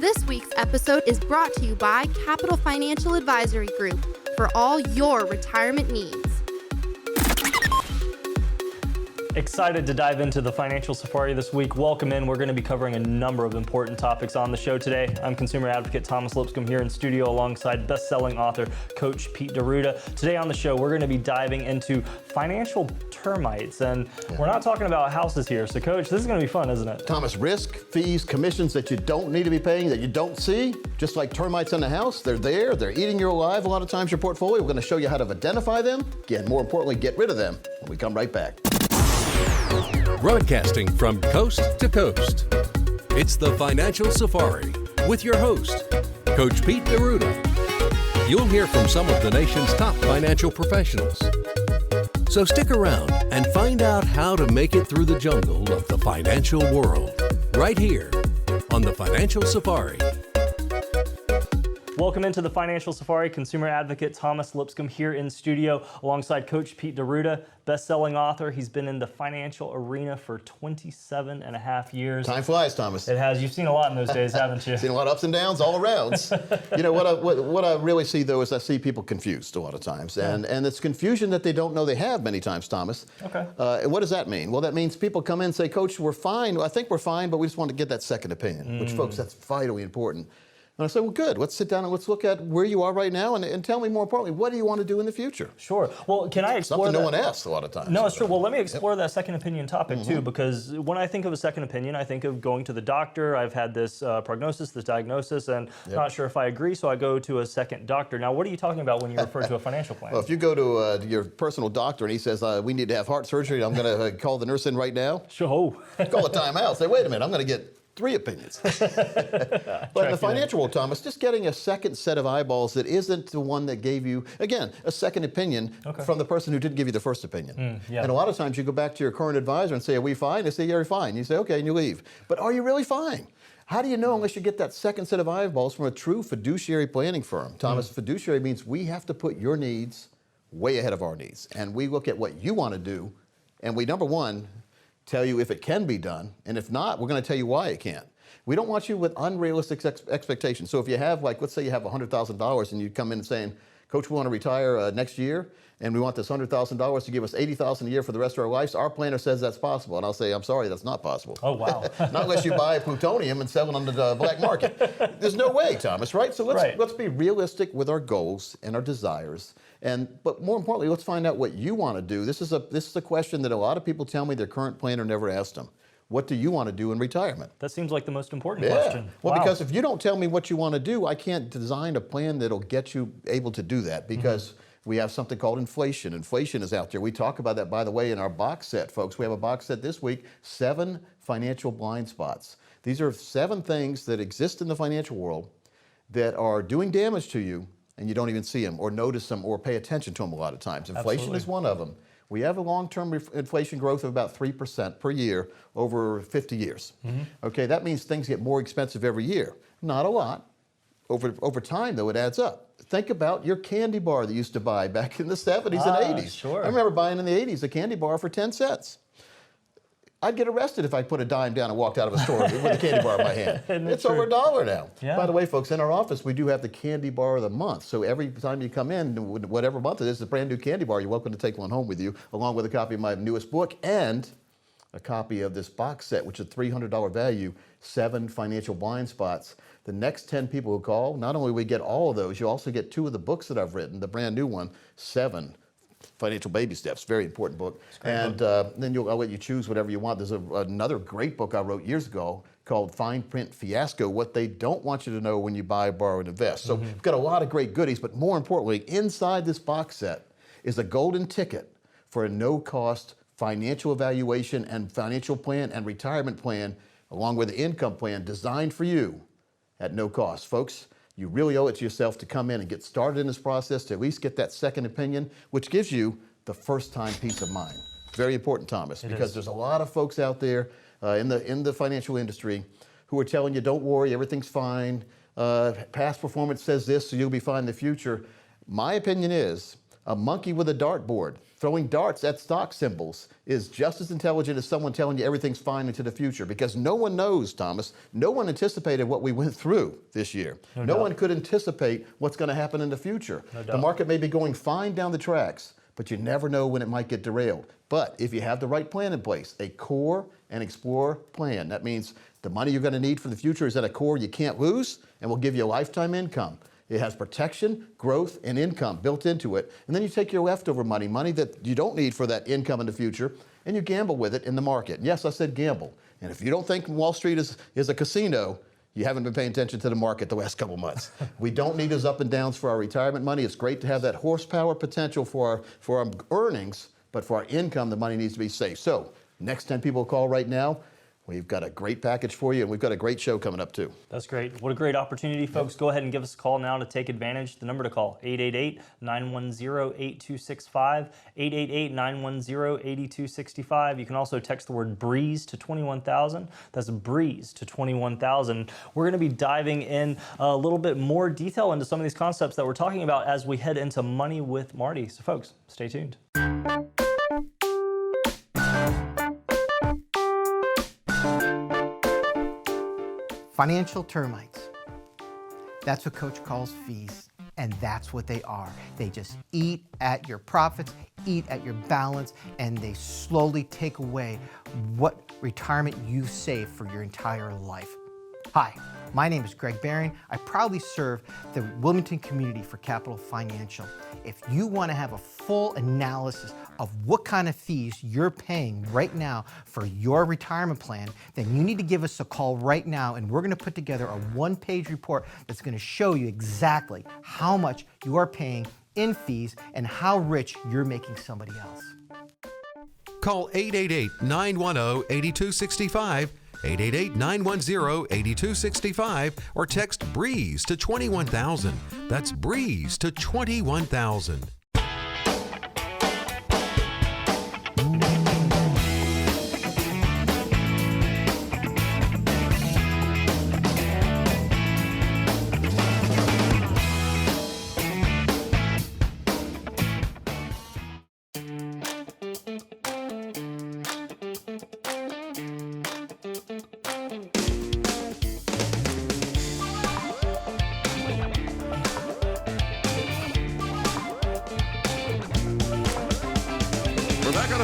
This week's episode is brought to you by Capital Financial Advisory Group for all your retirement needs. Excited to dive into the Financial Safari this week. Welcome in. We're going to be covering a number of important topics on the show today. I'm consumer advocate Thomas Lipscomb here in studio alongside best-selling author Coach Pete D'Arruda. Today on the show, we're going to be diving into financial termites, and we're not talking about houses here. So Coach, this is going to be fun, isn't it? Thomas, risk, fees, commissions that you don't need to be paying, that you don't see, just like termites in the house, they're there, they're eating you alive a lot of times, your portfolio. We're going to show you how to identify them, again, more importantly, get rid of them when we come right back. Broadcasting from coast to coast, it's the Financial Safari with your host, Coach Pete D'Arruda. You'll hear from some of the nation's top financial professionals. So stick around and find out how to make it through the jungle of the financial world, right here on the Financial Safari. Welcome into the Financial Safari. Consumer advocate Thomas Lipscomb here in studio alongside Coach Pete D'Arruda, best-selling author. He's been in the financial arena for 27 and a half years. Time flies, Thomas. It has. You've seen a lot in those days, haven't you? Seen a lot of ups and downs all around. You know, what I really see, though, is I see people confused a lot of times. And it's confusion that they don't know they have many times, Thomas. Okay. And what does that mean? Well, that means people come in and say, Coach, we're fine. I think we're fine, but we just want to get that second opinion, which, folks, that's vitally important. And I said, well, good. Let's sit down and let's look at where you are right now and tell me more importantly, what do you want to do in the future? Sure. Well, can I explore Something that? no one asks a lot of times. No, it's true. Well, let me explore that second opinion topic too, because when I think of a second opinion, I think of going to the doctor. I've had this prognosis, this diagnosis, and not sure if I agree, so I go to a second doctor. Now, what are you talking about when you refer to a financial plan? Well, if you go to your personal doctor and he says, we need to have heart surgery, I'm going to call the nurse in right now. Sure. Call a timeout. Say, wait a minute, I'm going to get 3 opinions. But in the financial world, Thomas, just getting a second set of eyeballs that isn't the one that gave you, again, a second opinion from the person who didn't give you the first opinion. And a lot of times you go back to your current advisor and say, are we fine? They say, yeah, you're fine. You say, okay, and you leave. But are you really fine? How do you know unless you get that second set of eyeballs from a true fiduciary planning firm? Thomas, fiduciary means we have to put your needs way ahead of our needs. And we look at what you want to do, and we, number one, tell you if it can be done, and if not, we're going to tell you why it can't. We don't want you with unrealistic expectations. So if you have, like, let's say you have $100,000 and you come in saying, Coach, we want to retire next year, and we want this $100,000 to give us $80,000 a year for the rest of our lives. Our planner says that's possible, and I'll say, I'm sorry, that's not possible. Oh, wow. Not unless you buy plutonium and sell it on the black market. There's no way, Thomas, right? So let's be realistic with our goals and our desires. But more importantly, let's find out what you want to do. This is a question that a lot of people tell me their current planner never asked them. What do you want to do in retirement? That seems like the most important question. Well, wow. because if you don't tell me what you want to do, I can't design a plan that'll get you able to do that, because we have something called inflation. Inflation is out there. We talk about that, by the way, in our box set, folks. We have a box set this week, 7 financial blind spots. These are 7 things that exist in the financial world that are doing damage to you, and you don't even see them or notice them or pay attention to them a lot of times. Inflation is one of them. We have a long-term inflation growth of about 3% per year over 50 years. Okay, that means things get more expensive every year. Not a lot. Over time, though, it adds up. Think about your candy bar that you used to buy back in the 70s and 80s. Sure. I remember buying in the 80s a candy bar for 10 cents. I'd get arrested if I put a dime down and walked out of a store with a candy bar in my hand. It's over $1 now. Yeah. By the way, folks, in our office, we do have the candy bar of the month. So every time you come in, whatever month it is, a brand new candy bar. You're welcome to take one home with you, along with a copy of my newest book and a copy of this box set, which is $300 value, 7 financial blind spots. The next 10 people who call, not only will we get all of those, you also get 2 of the books that I've written, the brand new one, 7 Financial Baby Steps, very important book. And then I'll let you choose whatever you want. There's another great book I wrote years ago called Fine Print Fiasco, What They Don't Want You to Know When You Buy, Borrow, and Invest. So we've got a lot of great goodies, but more importantly, inside this box set is a golden ticket for a no-cost financial evaluation and financial plan and retirement plan, along with the income plan designed for you at no cost. Folks, you really owe it to yourself to come in and get started in this process, to at least get that second opinion, which gives you the first-time peace of mind. Very important, Thomas, because there's a lot of folks out there in the financial industry who are telling you, don't worry, everything's fine. Past performance says this, so you'll be fine in the future. My opinion is, a monkey with a dartboard throwing darts at stock symbols is just as intelligent as someone telling you everything's fine into the future, because no one knows, Thomas. No one anticipated what we went through this year. No one could anticipate what's going to happen in the future. The market may be going fine down the tracks, but you never know when it might get derailed. But if you have the right plan in place, a core and explore plan, that means the money you're going to need for the future is at a core you can't lose and will give you a lifetime income. It has protection, growth, and income built into it. And then you take your leftover money, money that you don't need for that income in the future, and you gamble with it in the market. And yes, I said gamble. And if you don't think Wall Street is a casino, you haven't been paying attention to the market the last couple months. We don't need those up and downs for our retirement money. It's great to have that horsepower potential for our earnings, but for our income, the money needs to be safe. So next 10 people call right now. We've got a great package for you, and we've got a great show coming up, too. That's great. What a great opportunity, folks. Go ahead and give us a call now to take advantage. The number to call, 888-910-8265, 888-910-8265. You can also text the word BREEZE to 21,000. That's BREEZE to 21,000. We're going to be diving in a little bit more detail into some of these concepts that we're talking about as we head into Money with Marty. So, folks, stay tuned. Financial termites. That's what Coach calls fees, and that's what they are. They just eat at your profits, eat at your balance, and they slowly take away what retirement you've saved for your entire life. Hi, my name is Greg Baring. I proudly serve the Wilmington community for Capital Financial. If you want to have a full analysis of what kind of fees you're paying right now for your retirement plan, then you need to give us a call right now, and we're going to put together a one-page report that's going to show you exactly how much you are paying in fees and how rich you're making somebody else. Call 888-910-8265, 888-910-8265, or text BREEZE to 21,000. That's BREEZE to 21,000.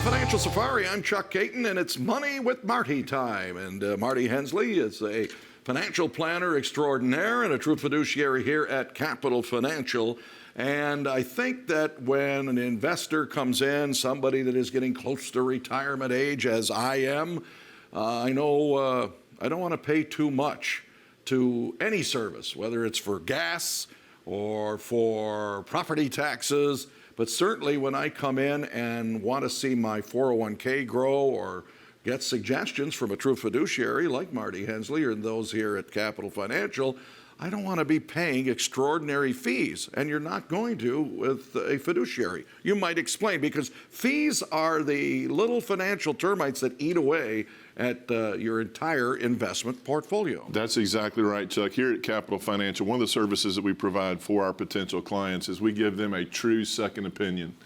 Financial Safari. I'm Chuck Caton, and it's Money with Marty time. And Marty Hensley is a financial planner extraordinaire and a true fiduciary here at Capital Financial. And I think that when an investor comes in, somebody that is getting close to retirement age, as I am, I know I don't want to pay too much to any service, whether it's for gas or for property taxes. But certainly when I come in and want to see my 401k grow or get suggestions from a true fiduciary like Marty Hensley or those here at Capital Financial, I don't want to be paying extraordinary fees, and you're not going to with a fiduciary. You might explain, because fees are the little financial termites that eat away at your entire investment portfolio. That's exactly right, Chuck. Here at Capital Financial, one of the services that we provide for our potential clients is we give them a true second opinion.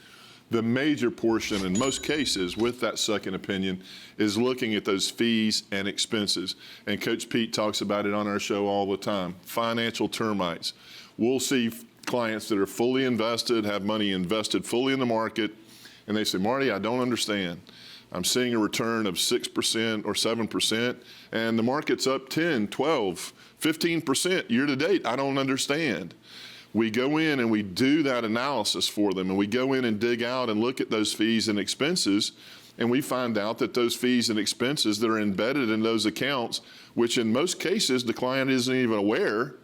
The major portion, in most cases, with that second opinion, is looking at those fees and expenses. And Coach Pete talks about it on our show all the time. Financial termites. We'll see clients that are fully invested, have money invested fully in the market, and they say, Marty, I don't understand. I'm seeing a return of 6% or 7%, and the market's up 10, 12, 15% year to date. I don't understand. We go in and we do that analysis for them, and we go in and dig out and look at those fees and expenses, and we find out that those fees and expenses that are embedded in those accounts, which in most cases the client isn't even aware,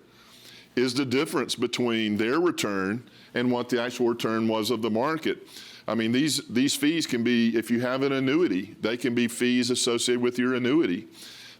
is the difference between their return and what the actual return was of the market. I mean, these fees can be, if you have an annuity, they can be fees associated with your annuity.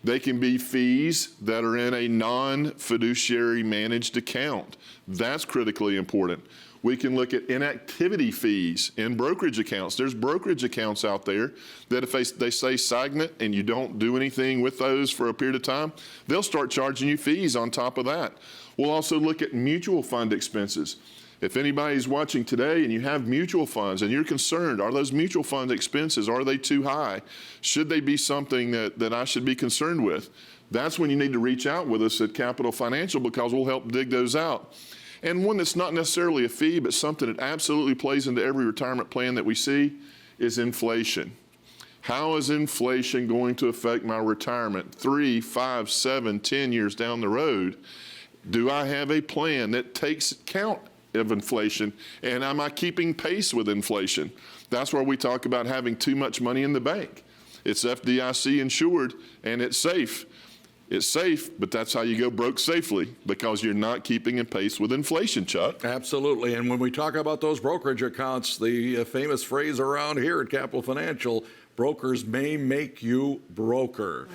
They can be fees that are in a non-fiduciary managed account. That's critically important. We can look at inactivity fees in brokerage accounts. There's brokerage accounts out there that if they say stagnant and you don't do anything with those for a period of time, they'll start charging you fees on top of that. We'll also look at mutual fund expenses. If anybody's watching today and you have mutual funds and you're concerned, are those mutual fund expenses, are they too high? Should they be something that I should be concerned with? That's when you need to reach out with us at Capital Financial, because we'll help dig those out. And one that's not necessarily a fee, but something that absolutely plays into every retirement plan that we see is inflation. How is inflation going to affect my retirement 3, 5, 7, 10 years down the road? Do I have a plan that takes account of inflation, and am I keeping pace with inflation? That's where we talk about having too much money in the bank. It's FDIC insured and it's safe. It's safe, but that's how you go broke safely, because you're not keeping in pace with inflation, Chuck. Absolutely. And when we talk about those brokerage accounts, the famous phrase around here at Capital Financial, brokers may make you broker.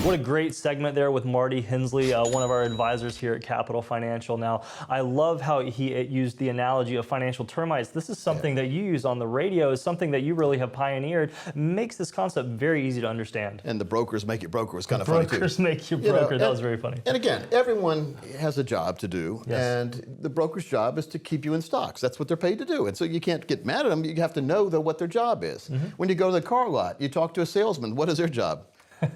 What a great segment there with Marty Hensley, one of our advisors here at Capital Financial. Now, I love how he used the analogy of financial termites. This is something that you use on the radio, is something that you really have pioneered, makes this concept very easy to understand. And the brokers make you broker is kind of funny too. Brokers make you broker, that was very funny. And again, everyone has a job to do, Yes. and the broker's job is to keep you in stocks. That's what they're paid to do. And so you can't get mad at them, you have to know what their job is. When you go to the car lot, you talk to a salesman, what is their job?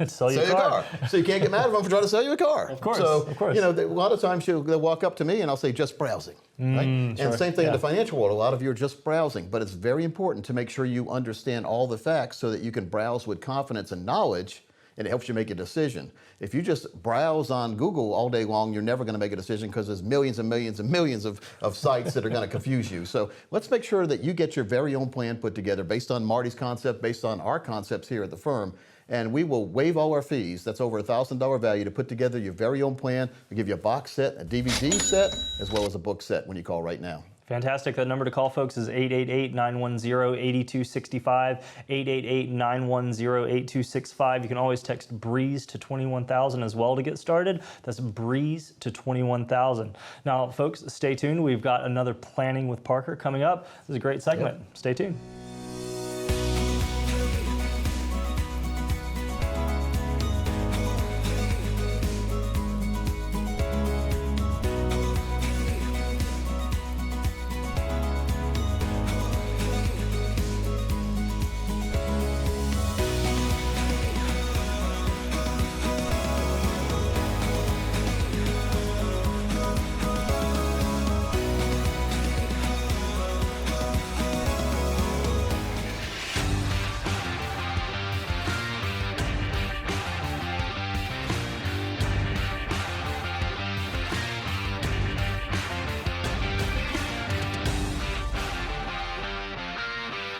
Sell you a car. So you can't get mad at them for trying to sell you a car. Of course, So, of course. you know, a lot of times they'll walk up to me and I'll say, just browsing. Right? And same thing in the financial world. A lot of you are just browsing, but it's very important to make sure you understand all the facts so that you can browse with confidence and knowledge, and it helps you make a decision. If you just browse on Google all day long, you're never going to make a decision, because there's millions and millions and millions of sites that are going to confuse you. So let's make sure that you get your very own plan put together based on Marty's concept, based on our concepts here at the firm. And we will waive all our fees. That's over $1,000 value to put together your very own plan. We'll give you a box set, a DVD set, as well as a book set when you call right now. Fantastic. That number to call, folks, is 888-910-8265, 888-910-8265. You can always text BREEZE to 21,000 as well to get started. That's BREEZE to 21,000. Now, folks, stay tuned. We've got another Planning with Parker coming up. This is a great segment. Yep. Stay tuned.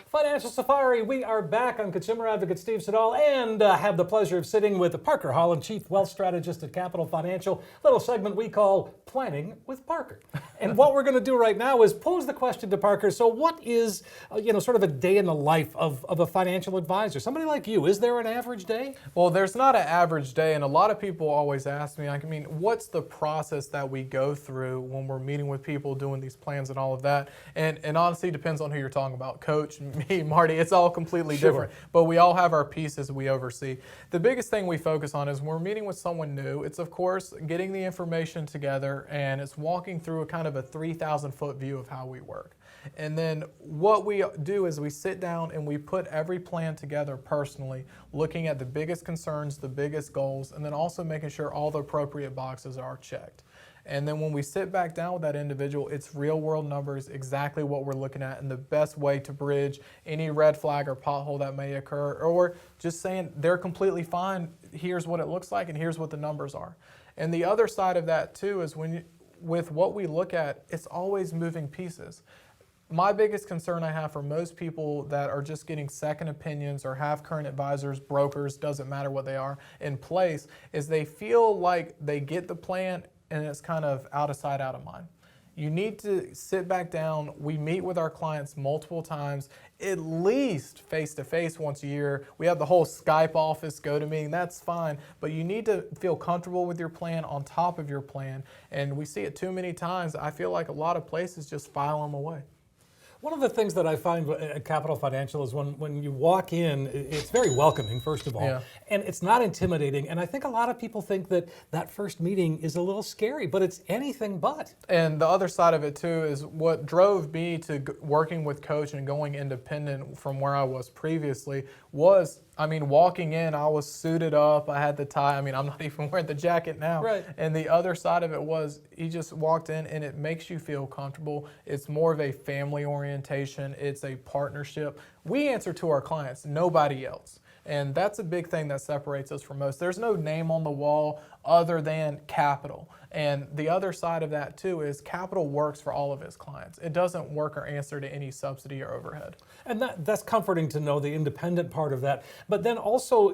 Financial Safari, we are back. I'm consumer advocate Steve Siddall, and have the pleasure of sitting with Parker Holland, Chief Wealth Strategist at Capital Financial. Little segment we call Planning with Parker. And what we're going to do right now is pose the question to Parker. So what is, sort of a day in the life of a financial advisor? Somebody like you, is there an average day? Well, there's not an average day, and a lot of people always ask me, what's the process that we go through when we're meeting with people, doing these plans and all of that? And honestly, it depends on who you're talking about. Coach, me, Marty, it's all completely different. But we all have our pieces we oversee. The biggest thing we focus on is when we're meeting with someone new, it's of course getting the information together, and it's walking through a kind of a 3,000-foot view of how we work. And then what we do is we sit down and we put every plan together personally, looking at the biggest concerns, the biggest goals, and then also making sure all the appropriate boxes are checked. And then when we sit back down with that individual, it's real world numbers, exactly what we're looking at, and the best way to bridge any red flag or pothole that may occur, or just saying they're completely fine, here's what it looks like and here's what the numbers are. And the other side of that too is with what we look at, it's always moving pieces. My biggest concern I have for most people that are just getting second opinions or have current advisors, brokers, doesn't matter what they are, in place, is they feel like they get the plan and it's kind of out of sight, out of mind. You need to sit back down. We meet with our clients multiple times, at least face-to-face once a year. We have the whole Skype office go-to-meeting, that's fine, but you need to feel comfortable with your plan, on top of your plan, and we see it too many times. I feel like a lot of places just file them away. One of the things that I find at Capital Financial is when you walk in, it's very welcoming, first of all, and it's not intimidating. And I think a lot of people think that that first meeting is a little scary, but it's anything but. And the other side of it too is what drove me to working with Coach and going independent from where I was previously was, walking in, I was suited up, I had the tie. I'm not even wearing the jacket now. Right. And the other side of it was, you just walked in and it makes you feel comfortable. It's more of a family orientation. It's a partnership. We answer to our clients, nobody else. And that's a big thing that separates us from most. There's no name on the wall other than Capital. And the other side of that too is Capital works for all of its clients. It doesn't work or answer to any subsidy or overhead. And that's comforting to know, the independent part of that. But then also,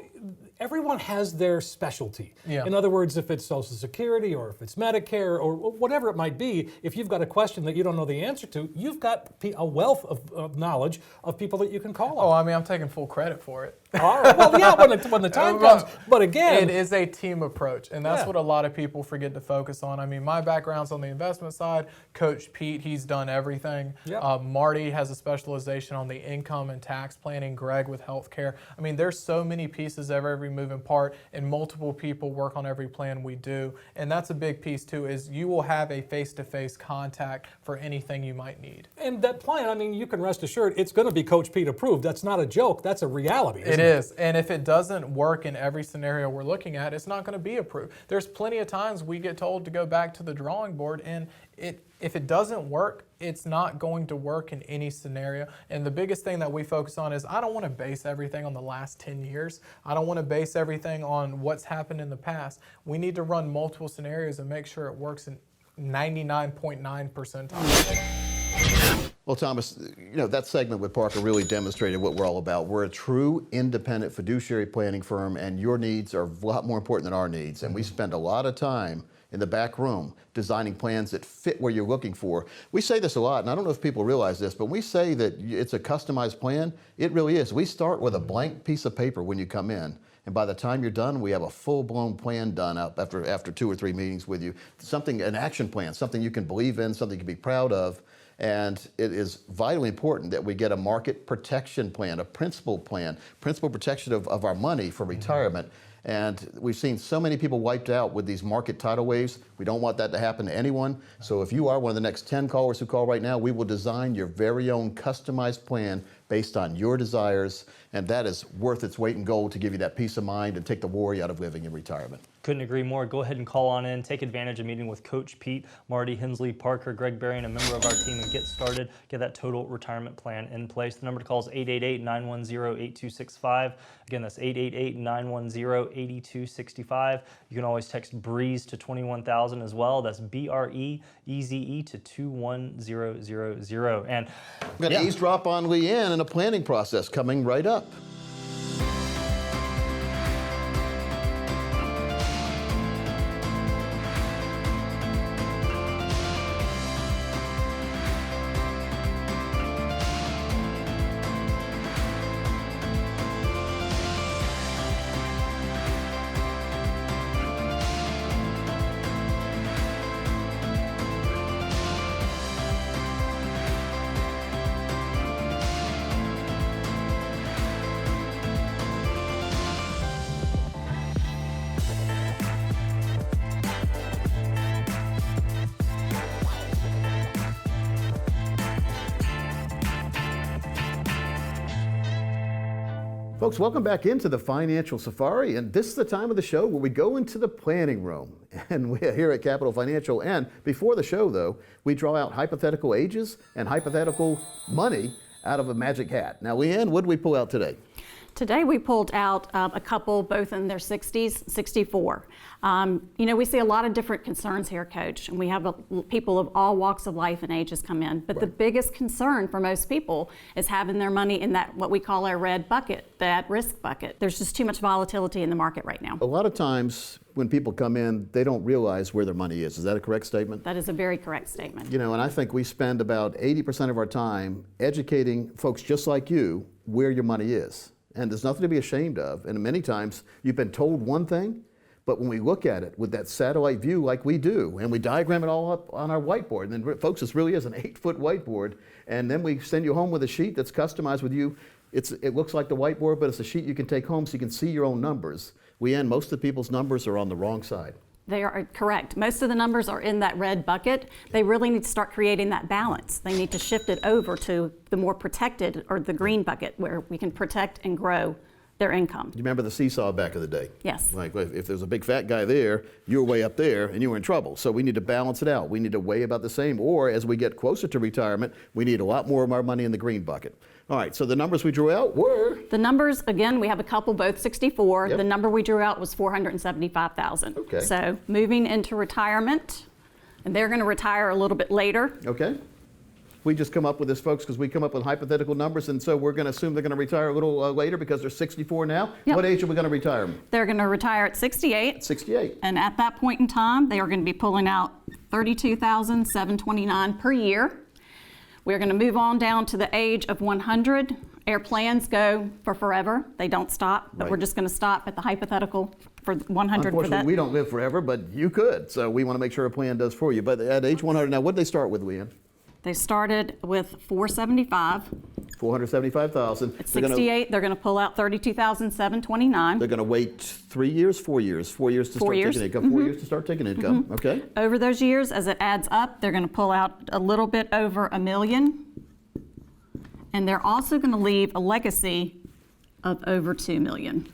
everyone has their specialty. Yeah. In other words, if it's Social Security or if it's Medicare or whatever it might be, if you've got a question that you don't know the answer to, you've got a wealth of knowledge of people that you can call on. I'm taking full credit for it. All right. Well, yeah, when the time comes. But again, it is a team approach, and that's what a lot of people forget to focus on. My background's on the investment side. Coach Pete, he's done everything. Yep. Marty has a specialization on the income and tax planning. Greg with healthcare. There's so many pieces of every moving part, and multiple people work on every plan we do. And that's a big piece too, is you will have a face-to-face contact for anything you might need. And that plan, you can rest assured, it's going to be Coach Pete approved. That's not a joke. That's a reality. It is. And if it doesn't work in every scenario we're looking at, it's not going to be approved. There's plenty of times we get told to go back to the drawing board, and if it doesn't work, it's not going to work in any scenario. And the biggest thing that we focus on is, I don't want to base everything on the last 10 years. I don't want to base everything on what's happened in the past. We need to run multiple scenarios and make sure it works in 99.9%. Well, Thomas, that segment with Parker really demonstrated what we're all about. We're a true independent fiduciary planning firm, and your needs are a lot more important than our needs. And we spend a lot of time in the back room designing plans that fit where you're looking for. We say this a lot, and I don't know if people realize this, but when we say that it's a customized plan, it really is. We start with a blank piece of paper when you come in. And by the time you're done, we have a full-blown plan done up after 2 or 3 meetings with you. An action plan, something you can believe in, something you can be proud of. And it is vitally important that we get a market protection plan, a principal protection of our money for retirement. And we've seen so many people wiped out with these market tidal waves. We don't want that to happen to anyone. So if you are one of the next 10 callers who call right now, we will design your very own customized plan based on your desires. And that is worth its weight in gold to give you that peace of mind and take the worry out of living in retirement. Couldn't agree more. Go ahead and call on in. Take advantage of meeting with Coach Pete, Marty Hensley, Parker, Greg Berrien, a member of our team, and get started. Get that total retirement plan in place. The number to call is 888-910-8265. Again, that's 888-910-8265. You can always text BREEZE to 21,000 as well. That's BREEZE to 21000. And we're going to eavesdrop on Leanne in a planning process coming right up. Folks, welcome back into the Financial Safari, and this is the time of the show where we go into the planning room. And we're here at Capital Financial, and before the show, though, we draw out hypothetical ages and hypothetical money out of a magic hat. Now, Leanne, what did we pull out today? Today we pulled out a couple both in their 60s, 64. We see a lot of different concerns here, Coach, and we have people of all walks of life and ages come in. But the biggest concern for most people is having their money in that, what we call our red bucket, that risk bucket. There's just too much volatility in the market right now. A lot of times when people come in, they don't realize where their money is. Is that a correct statement? That is a very correct statement. And I think we spend about 80% of our time educating folks just like you where your money is. And there's nothing to be ashamed of. And many times you've been told one thing, But when we look at it with that satellite view like we do, and we diagram it all up on our whiteboard, and then folks, this really is an 8-foot whiteboard, and then we send you home with a sheet that's customized with you. It looks like the whiteboard, but it's a sheet you can take home so you can see your own numbers. Most of the people's numbers are on the wrong side. They are correct. Most of the numbers are in that red bucket. They really need to start creating that balance. They need to shift it over to the more protected, or the green bucket, where we can protect and grow their income. You remember the seesaw back in the day? Yes. Like if there's a big fat guy there, you were way up there and you were in trouble. So we need to balance it out. We need to weigh about the same, or as we get closer to retirement, we need a lot more of our money in the green bucket. All right, so the numbers we drew out were? The numbers, again, we have a couple, both 64. Yep. The number we drew out was $475,000. Okay. So moving into retirement, and they're going to retire a little bit later. Okay. We just come up with this, folks, because we come up with hypothetical numbers, and so we're going to assume they're going to retire a little later because they're 64 now. Yep. What age are we going to retire them? They're going to retire at 68. 68. And at that point in time, they are going to be pulling out $32,729 per year. We're going to move on down to the age of 100. Our plans go for forever. They don't stop, but Right. we're just going to stop at the hypothetical for 100 for Unfortunately, that. we don't live forever, but you could. So we want to make sure a plan does for you. But at age 100, now what did they start with, Leanne? They started with 475. 475,000. At 68, they're going to pull out 32,729. They're going to wait 3 years, 4 years, 4 years to start taking income, 4 years to start taking income. Okay. Over those years, as it adds up, they're going to pull out a little bit over $1 million. And they're also going to leave a legacy of over $2 million.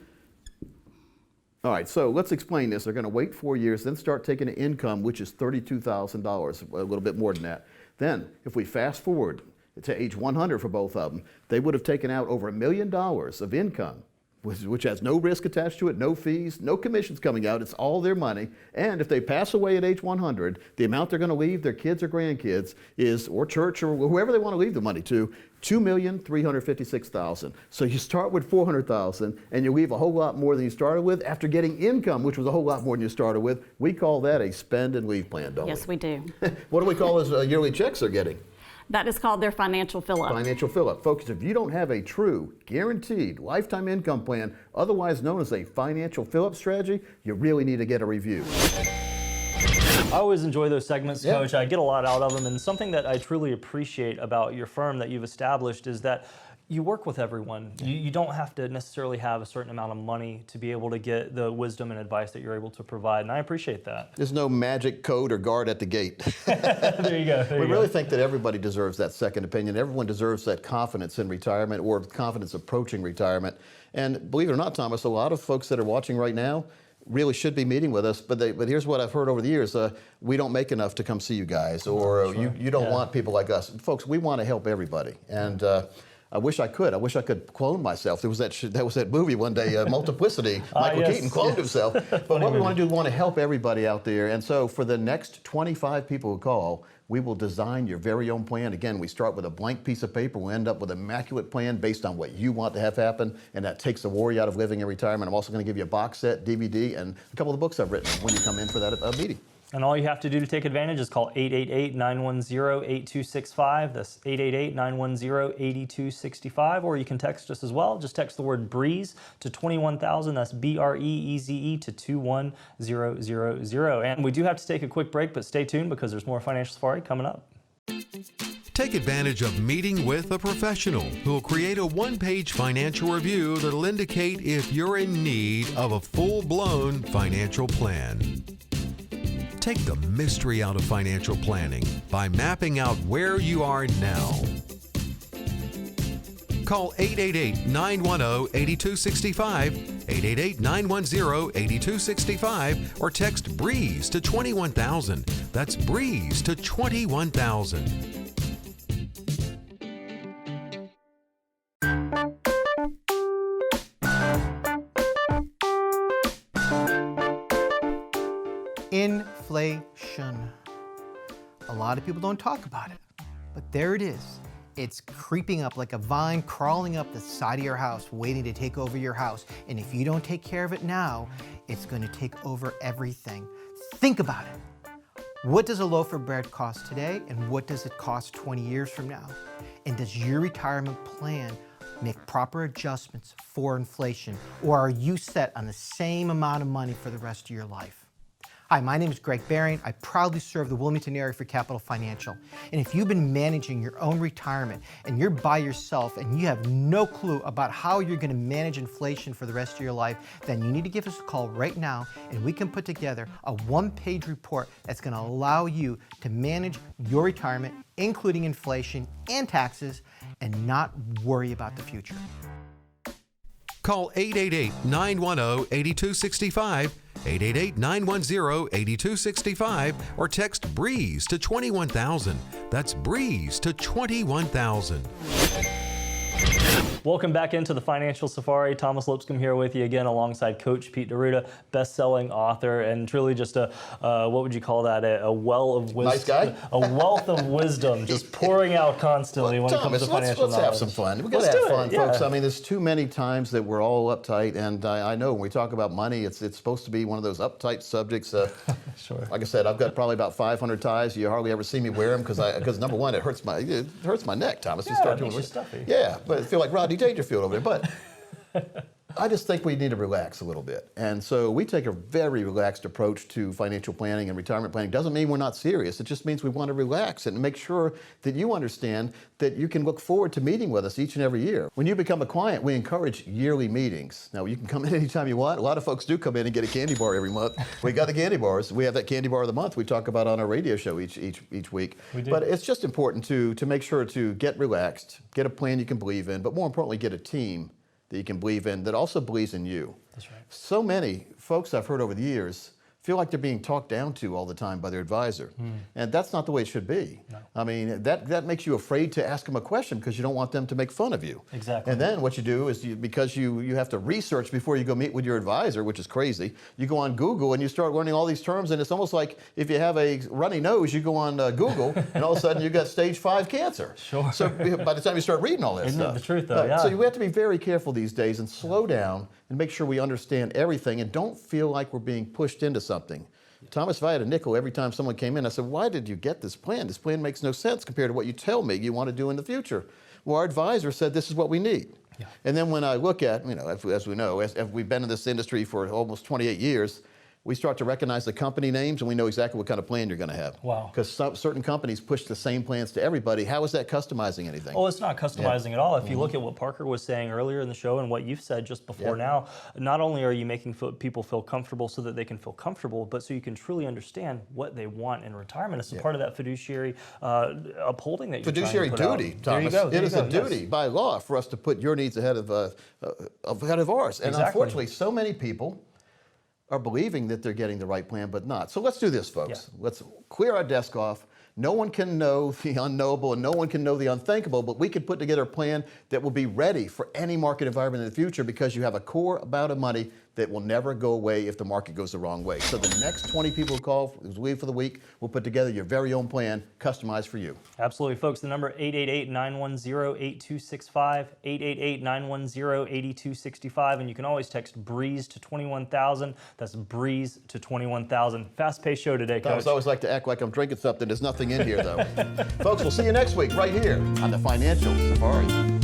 All right, so let's explain this. They're going to wait 4 years, then start taking an income, which is $32,000, a little bit more than that. Then, if we fast forward to age 100 for both of them, they would have taken out over $1 million of income, which has no risk attached to it, no fees, no commissions coming out. It's all their money. And if they pass away at age 100, the amount they're going to leave their kids or grandkids is, or church or whoever they want to leave the money to, $2,356,000. So you start with $400,000 and you leave a whole lot more than you started with after getting income, which was a whole lot more than you started with. We call that a spend and leave plan, don't we? Yes, we do. What do we call those yearly checks they're getting? That is called their financial fill-up. Financial fill-up. Folks, if you don't have a true, guaranteed lifetime income plan, otherwise known as a financial fill-up strategy, you really need to get a review. I always enjoy those segments, Coach. I get a lot out of them, and something that I truly appreciate about your firm that you've established is that you work with everyone. You don't have to necessarily have a certain amount of money to be able to get the wisdom and advice that you're able to provide, and I appreciate that. There's no magic code or guard at the gate. There you go. We really think that everybody deserves that second opinion. Everyone deserves that confidence in retirement or confidence approaching retirement. And believe it or not, Thomas, a lot of folks that are watching right now really should be meeting with us, but here's what I've heard over the years. We don't make enough to come see you guys, or you don't want people like us. Folks, we want to help everybody. And I wish I could. I wish I could clone myself. There was that movie one day, Multiplicity. Michael Keaton cloned himself. But what we want to do, we want to help everybody out there. And so for the next 25 people who call, we will design your very own plan. Again, we start with a blank piece of paper. We'll end up with an immaculate plan based on what you want to have happen, and that takes the worry out of living in retirement. I'm also going to give you a box set, DVD, and a couple of the books I've written when you come in for that meeting. And all you have to do to take advantage is call 888-910-8265. That's 888-910-8265. Or you can text us as well. Just text the word BREEZE to 21,000. That's BREEZE to 21000. And we do have to take a quick break, but stay tuned because there's more Financial Safari coming up. Take advantage of meeting with a professional who will create a one-page financial review that'll indicate if you're in need of a full-blown financial plan. Take the mystery out of financial planning by mapping out where you are now. Call 888-910-8265, 888-910-8265, or text BREEZE to 21,000. That's BREEZE to 21,000. Inflation. A lot of people don't talk about it, but there it is. It's creeping up like a vine crawling up the side of your house, waiting to take over your house. And if you don't take care of it now, it's going to take over everything. Think about it. What does a loaf of bread cost today, and what does it cost 20 years from now? And does your retirement plan make proper adjustments for inflation, or are you set on the same amount of money for the rest of your life? Hi, my name is Greg Barian. I proudly serve the Wilmington area for Capital Financial. And if you've been managing your own retirement and you're by yourself and you have no clue about how you're going to manage inflation for the rest of your life, then you need to give us a call right now and we can put together a one-page report that's going to allow you to manage your retirement, including inflation and taxes, and not worry about the future. Call 888-910-8265, 888-910-8265, or text BREEZE to 21,000. That's BREEZE to 21,000. Welcome back into the Financial Safari. Thomas Lipscomb here with you again alongside Coach Pete D'Arruda, best-selling author, and truly just a, what would you call that, a well of wisdom. Nice guy. A wealth of wisdom just pouring out constantly when it comes to financial let's have some fun. We've got to have fun, folks. I mean, there's too many times that we're all uptight, and I know when we talk about money, it's supposed to be one of those uptight subjects. Sure. Like I said, I've got probably about 500 ties. You hardly ever see me wear them because number one, it hurts my neck, Thomas. Yeah, it makes you stuffy. Yeah, but I feel like Rodney Dangerfield over there. But I just think we need to relax a little bit. And so we take a very relaxed approach to financial planning and retirement planning. Doesn't mean we're not serious. It just means we want to relax and make sure that you understand that you can look forward to meeting with us each and every year. When you become a client, we encourage yearly meetings. Now, you can come in anytime you want. A lot of folks do come in and get a candy bar every month. We got the candy bars. We have that candy bar of the month we talk about on our radio show each week. We do. But it's just important to make sure to get relaxed, get a plan you can believe in, but more importantly, get a team that you can believe in that also believes in you. That's right. So many folks I've heard over the years feel like they're being talked down to all the time by their advisor. And that's not the way it should be. No. I mean, that makes you afraid to ask them a question because you don't want them to make fun of you. Exactly. And then what you do is because you have to research before you go meet with your advisor, which is crazy, you go on Google and you start learning all these terms, and it's almost like if you have a runny nose, you go on Google and all of a sudden you got stage 5 cancer. Sure. So by the time you start reading all that Isn't stuff. it the truth though? Yeah. So we have to be very careful these days and slow down and make sure we understand everything and don't feel like we're being pushed into something. Thomas, if I had a nickel every time someone came in, I said, why did you get this plan? This plan makes no sense compared to what you tell me you want to do in the future. Well, our advisor said this is what we need. Yeah. And then when I look at, as we know, as we've been in this industry for almost 28 years, we start to recognize the company names and we know exactly what kind of plan you're going to have. Wow. Because certain companies push the same plans to everybody. How is that customizing anything? Oh, it's not customizing at all. If you look at what Parker was saying earlier in the show and what you've said just before now, not only are you making people feel comfortable so that they can feel comfortable, but so you can truly understand what they want in retirement. It's a part of that fiduciary upholding that you're fiduciary trying to put duty, out. Thomas. It is a duty by law for us to put your needs ahead of ours. And unfortunately, so many people are believing that they're getting the right plan, but not. So let's do this, folks. Let's clear our desk off. No one can know the unknowable and no one can know the unthinkable, but we can put together a plan that will be ready for any market environment in the future because you have a core amount of money that will never go away if the market goes the wrong way. So the next 20 people who call as we leave for the week, we'll put together your very own plan, customized for you. Absolutely, folks. The number 888-910-8265, 888-910-8265, and you can always text BREEZE to 21,000. That's BREEZE to 21,000. Fast-paced show today, Coach. I always like to act like I'm drinking something. There's nothing in here, though. Folks, we'll see you next week right here on the Financial Safari.